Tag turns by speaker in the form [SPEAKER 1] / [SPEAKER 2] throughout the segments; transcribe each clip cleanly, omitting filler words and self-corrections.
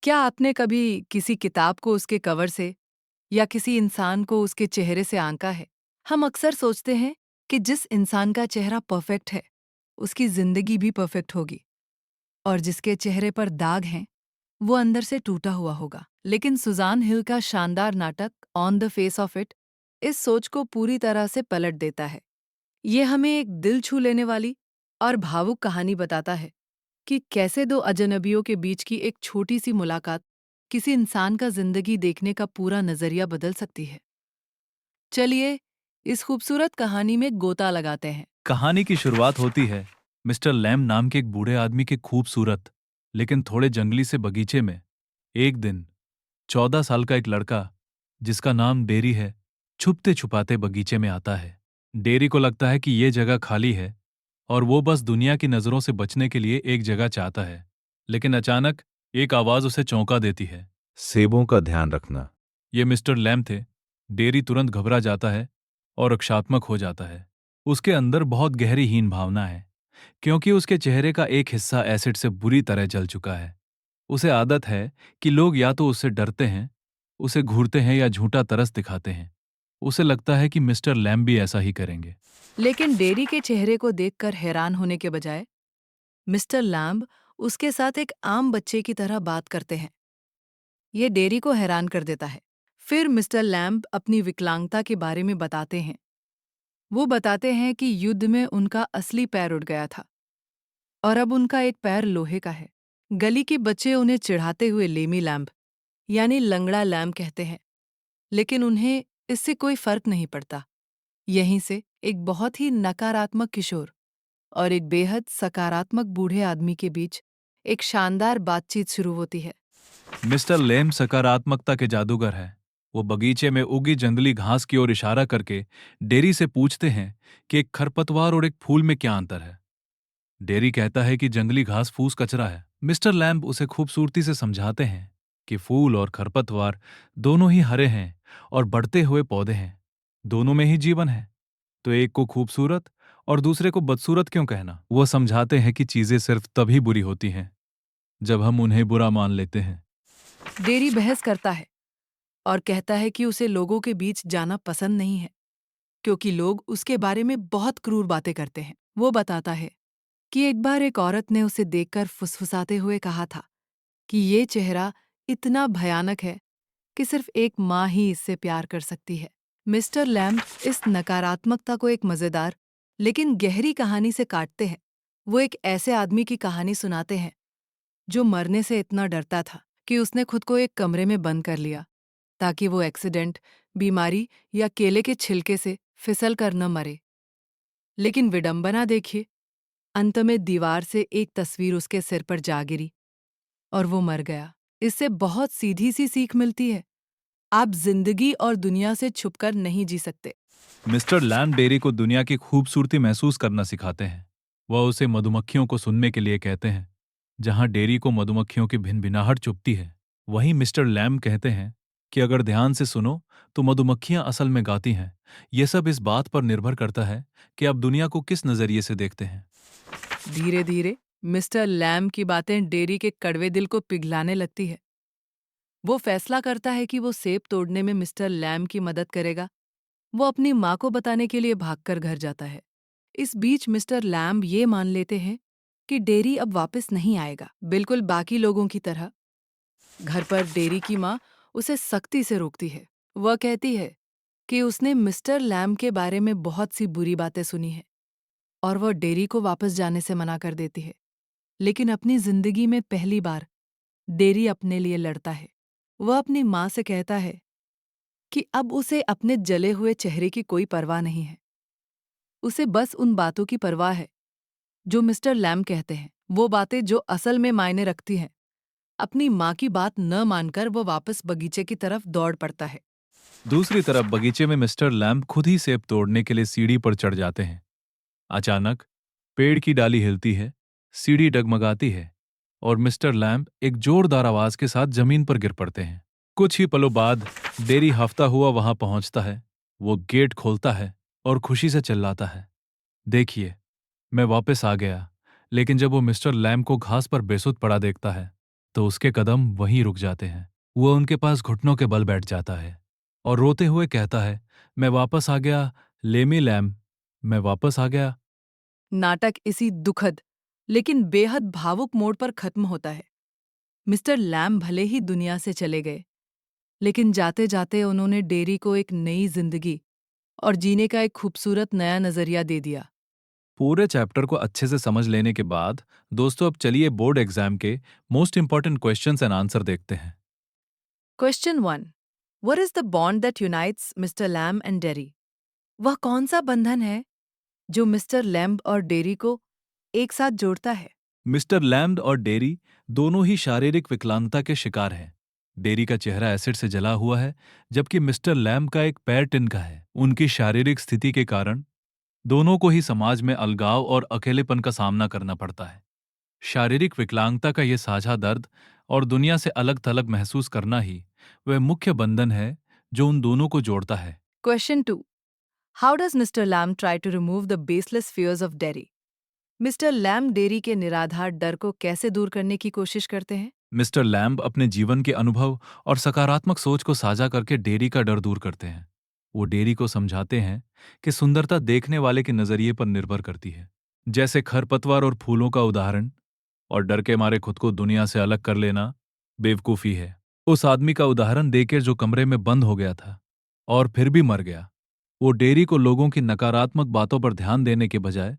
[SPEAKER 1] क्या आपने कभी किसी किताब को उसके कवर से या किसी इंसान को उसके चेहरे से आंका है? हम अक्सर सोचते हैं कि जिस इंसान का चेहरा परफेक्ट है, उसकी जिंदगी भी परफेक्ट होगी और जिसके चेहरे पर दाग हैं, वो अंदर से टूटा हुआ होगा। लेकिन सुजान हिल का शानदार नाटक on the face of it इस सोच को पूरी तरह से पलट देता है। ये हमें एक दिल छू लेने वाली और भावुक कहानी बताता है कि कैसे दो अजनबियों के बीच की एक छोटी सी मुलाकात किसी इंसान का जिंदगी देखने का पूरा नजरिया बदल सकती है। चलिए इस खूबसूरत कहानी में गोता लगाते हैं।
[SPEAKER 2] कहानी की शुरुआत होती है मिस्टर लैम नाम के एक बूढ़े आदमी के खूबसूरत लेकिन थोड़े जंगली से बगीचे में। एक दिन 14 साल का एक लड़का जिसका नाम डेरी है, छुपते छुपाते बगीचे में आता है। डेरी को लगता है कि ये जगह खाली है और वो बस दुनिया की नजरों से बचने के लिए एक जगह चाहता है। लेकिन अचानक एक आवाज उसे चौंका देती है।
[SPEAKER 3] सेबों का ध्यान रखना।
[SPEAKER 2] ये मिस्टर लैम थे। डेरी तुरंत घबरा जाता है और रक्षात्मक हो जाता है। उसके अंदर बहुत गहरी हीन भावना है, क्योंकि उसके चेहरे का एक हिस्सा एसिड से बुरी तरह जल चुका है। उसे आदत है कि लोग या तो उससे डरते हैं, उसे घूरते हैं या झूठा तरस दिखाते हैं। उसे लगता है कि मिस्टर लैम भी ऐसा ही करेंगे।
[SPEAKER 1] लेकिन डेरी के चेहरे को देखकर हैरान होने के बजाय मिस्टर लैम्ब उसके साथ एक आम बच्चे की तरह बात करते हैं। ये डेरी को हैरान कर देता है। फिर मिस्टर लैम्ब अपनी विकलांगता के बारे में बताते हैं। वो बताते हैं कि युद्ध में उनका असली पैर उड़ गया था और अब उनका एक पैर लोहे का है। गली के बच्चे उन्हें चिढ़ाते हुए लेमी लैम्ब यानी लंगड़ा लैम्ब कहते हैं, लेकिन उन्हें इससे कोई फर्क नहीं पड़ता। यहीं से एक बहुत ही नकारात्मक किशोर और एक बेहद सकारात्मक बूढ़े आदमी के बीच एक शानदार बातचीत शुरू होती है।
[SPEAKER 2] मिस्टर लैम सकारात्मकता के जादूगर हैं। वो बगीचे में उगी जंगली घास की ओर इशारा करके डेरी से पूछते हैं कि एक खरपतवार और एक फूल में क्या अंतर है। डेरी कहता है कि जंगली घास फूस कचरा है। मिस्टर लैम्ब उसे खूबसूरती से समझाते हैं कि फूल और खरपतवार दोनों ही हरे हैं और बढ़ते हुए पौधे हैं। दोनों में ही जीवन है, तो एक को खूबसूरत और दूसरे को बदसूरत क्यों कहना। वो समझाते हैं कि चीजें सिर्फ तभी बुरी होती हैं जब हम उन्हें बुरा मान लेते हैं।
[SPEAKER 1] डेरी बहस करता है और कहता है कि उसे लोगों के बीच जाना पसंद नहीं है, क्योंकि लोग उसके बारे में बहुत क्रूर बातें करते हैं। वो बताता है कि एक बार एक औरत ने उसे देखकर फुसफुसाते हुए कहा था कि ये चेहरा इतना भयानक है कि सिर्फ एक माँ ही इससे प्यार कर सकती है। मिस्टर लैम्ब इस नकारात्मकता को एक मजेदार लेकिन गहरी कहानी से काटते हैं। वो एक ऐसे आदमी की कहानी सुनाते हैं जो मरने से इतना डरता था कि उसने खुद को एक कमरे में बंद कर लिया ताकि वो एक्सीडेंट, बीमारी या केले के छिलके से फिसल कर न मरे। लेकिन विडंबना देखिए, अंत में दीवार से एक तस्वीर उसके सिर पर जा गिरी और वो मर गया। इससे बहुत सीधी सी सीख मिलती है, आप जिंदगी और दुनिया से छुपकर नहीं जी सकते।
[SPEAKER 2] मिस्टर लैम डेरी को दुनिया की खूबसूरती महसूस करना सिखाते हैं। वह उसे मधुमक्खियों को सुनने के लिए कहते हैं। जहां डेरी को मधुमक्खियों की भिनभिनाहट चुभती है, वहीं मिस्टर लैम कहते हैं कि अगर ध्यान से सुनो तो मधुमक्खियां असल में गाती हैं। यह सब इस बात पर निर्भर करता है कि आप दुनिया को किस नजरिए से देखते हैं।
[SPEAKER 1] धीरे धीरे मिस्टर लैम की बातें डेरी के कड़वे दिल को पिघलाने लगती है। वो फैसला करता है कि वो सेब तोड़ने में मिस्टर लैम की मदद करेगा। वो अपनी माँ को बताने के लिए भागकर घर जाता है। इस बीच मिस्टर लैम्ब ये मान लेते हैं कि डेरी अब वापस नहीं आएगा, बिल्कुल बाकी लोगों की तरह। घर पर डेरी की माँ उसे सख्ती से रोकती है। वह कहती है कि उसने मिस्टर लैम्ब के बारे में बहुत सी बुरी बातें सुनी हैं और वह डेरी को वापस जाने से मना कर देती है। लेकिन अपनी जिंदगी में पहली बार डेरी अपने लिए लड़ता है। वह अपनी माँ से कहता है कि अब उसे अपने जले हुए चेहरे की कोई परवाह नहीं है। उसे बस उन बातों की परवाह है जो मिस्टर लैम कहते हैं, वो बातें जो असल में मायने रखती हैं। अपनी माँ की बात न मानकर वो वापस बगीचे की तरफ दौड़ पड़ता है।
[SPEAKER 2] दूसरी तरफ बगीचे में मिस्टर लैम्ब खुद ही सेब तोड़ने के लिए सीढ़ी पर चढ़ जाते हैं। अचानक पेड़ की डाली हिलती है, सीढ़ी डगमगाती है और मिस्टर लैम्ब एक जोरदार आवाज के साथ जमीन पर गिर पड़ते हैं। कुछ ही पलों बाद डेरी हफ्ता हुआ वहां पहुंचता है। वो गेट खोलता है और खुशी से चिल्लाता है, देखिए, मैं वापस आ गया। लेकिन जब वो मिस्टर लैम्ब को घास पर बेसुध पड़ा देखता है, तो उसके कदम वहीं रुक जाते हैं। वो उनके पास घुटनों के बल बैठ जाता है और रोते हुए कहता है, मैं वापस आ गया, लेमी लैम, मैं वापस आ गया।
[SPEAKER 1] नाटक इसी दुखद लेकिन बेहद भावुक मोड़ पर खत्म होता है। मिस्टर लैम भले ही दुनिया से चले गए, लेकिन जाते जाते उन्होंने डेरी को एक नई जिंदगी और जीने का एक खूबसूरत नया नजरिया दे दिया।
[SPEAKER 2] पूरे चैप्टर को अच्छे से समझ लेने के बाद दोस्तों अब चलिए बोर्ड एग्जाम के most important questions and answer देखते हैं।
[SPEAKER 1] Question 1। What is the bond that unites Mr. Lamb and Derry? वह कौन सा बंधन है जो मिस्टर लैम्ब और डेरी को एक साथ जोड़ता है?
[SPEAKER 2] मिस्टर लैम्ब और डेरी दोनों ही शारीरिक विकलांगता के शिकार हैं। डेरी का चेहरा एसिड से जला हुआ है, जबकि मिस्टर लैम्ब का एक पैर तिनका है। उनकी शारीरिक स्थिति के कारण दोनों को ही समाज में अलगाव और अकेलेपन का सामना करना पड़ता है। शारीरिक विकलांगता का ये साझा दर्द और दुनिया से अलग थलग महसूस करना ही वह मुख्य बंधन है जो उन दोनों को जोड़ता है।
[SPEAKER 1] Question 2. How does Mr. Lamb try to remove the baseless fears of Derry? Mister lamb dairy के निराधार डर को कैसे दूर करने की कोशिश करते हैं?
[SPEAKER 2] मिस्टर लैम्ब अपने जीवन के अनुभव और सकारात्मक सोच को साझा करके डेरी का डर दूर करते हैं। वो डेरी को समझाते हैं कि सुंदरता देखने वाले के नजरिए पर निर्भर करती है, जैसे खरपतवार और फूलों का उदाहरण, और डर के मारे खुद को दुनिया से अलग कर लेना बेवकूफी है। उस आदमी का उदाहरण देकर जो कमरे में बंद हो गया था और फिर भी मर गया। वो डेरी को लोगों की नकारात्मक बातों पर ध्यान देने के बजाय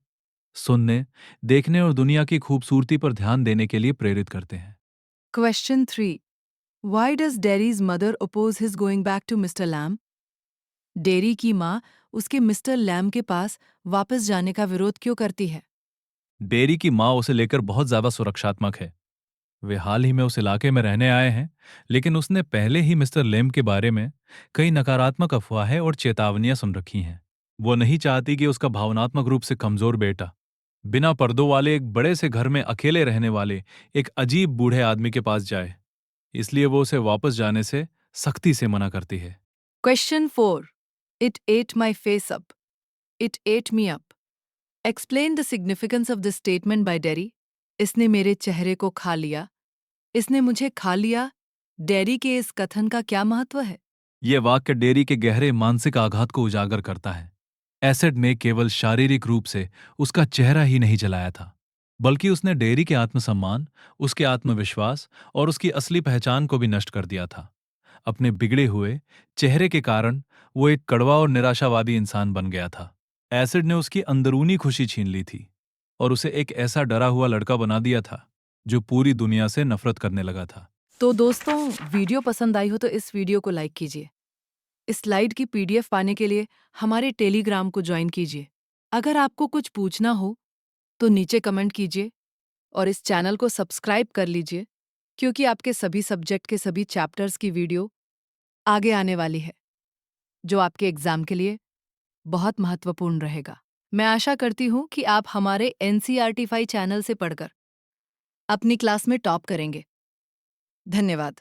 [SPEAKER 2] सुनने, देखने और दुनिया की खूबसूरती पर ध्यान देने के लिए प्रेरित करते हैं।
[SPEAKER 1] Question 3. Why does Derry's mother oppose his going back to Mr. Lamb? Dairy की माँ उसके मिस्टर लैम्ब के पास वापस जाने का विरोध क्यों करती है?
[SPEAKER 2] डेरी की माँ उसे लेकर बहुत ज्यादा सुरक्षात्मक है। वे हाल ही में उस इलाके में रहने आए हैं, लेकिन उसने पहले ही मिस्टर लेम के बारे में कई नकारात्मक अफवाहें और चेतावनियां सुन रखी हैं। वो नहीं चाहती कि उसका भावनात्मक रूप से कमजोर बेटा बिना पर्दों वाले एक बड़े से घर में अकेले रहने वाले एक अजीब बूढ़े आदमी के पास जाए, इसलिए वो उसे वापस जाने से सख्ती से मना करती है।
[SPEAKER 1] Question 4. It ate my face up. It ate me up. Explain the significance of this statement by Derry. इसने मेरे चेहरे को खा लिया, इसने मुझे खा लिया। डेरी के इस कथन का क्या महत्व है?
[SPEAKER 2] ये वाक्य डेरी के गहरे मानसिक आघात को उजागर करता है। एसिड में केवल शारीरिक रूप से उसका चेहरा ही नहीं जलाया था, बल्कि उसने डेरी के आत्मसम्मान, उसके आत्मविश्वास और उसकी असली पहचान को भी नष्ट कर दिया था। अपने बिगड़े हुए चेहरे के कारण वो एक कड़वा और निराशावादी इंसान बन गया था। एसिड ने उसकी अंदरूनी खुशी छीन ली थी और उसे एक ऐसा डरा हुआ लड़का बना दिया था जो पूरी दुनिया से नफरत करने लगा था।
[SPEAKER 1] तो दोस्तों, वीडियो पसंद आई हो तो इस वीडियो को लाइक कीजिए। इस स्लाइड की पीडीएफ पाने के लिए हमारे टेलीग्राम को ज्वाइन कीजिए। अगर आपको कुछ पूछना हो तो नीचे कमेंट कीजिए और इस चैनल को सब्सक्राइब कर लीजिए, क्योंकि आपके सभी सब्जेक्ट के सभी चैप्टर्स की वीडियो आगे आने वाली है, जो आपके एग्जाम के लिए बहुत महत्वपूर्ण रहेगा। मैं आशा करती हूँ कि आप हमारे NCERT 5 चैनल से पढ़कर अपनी क्लास में टॉप करेंगे। धन्यवाद।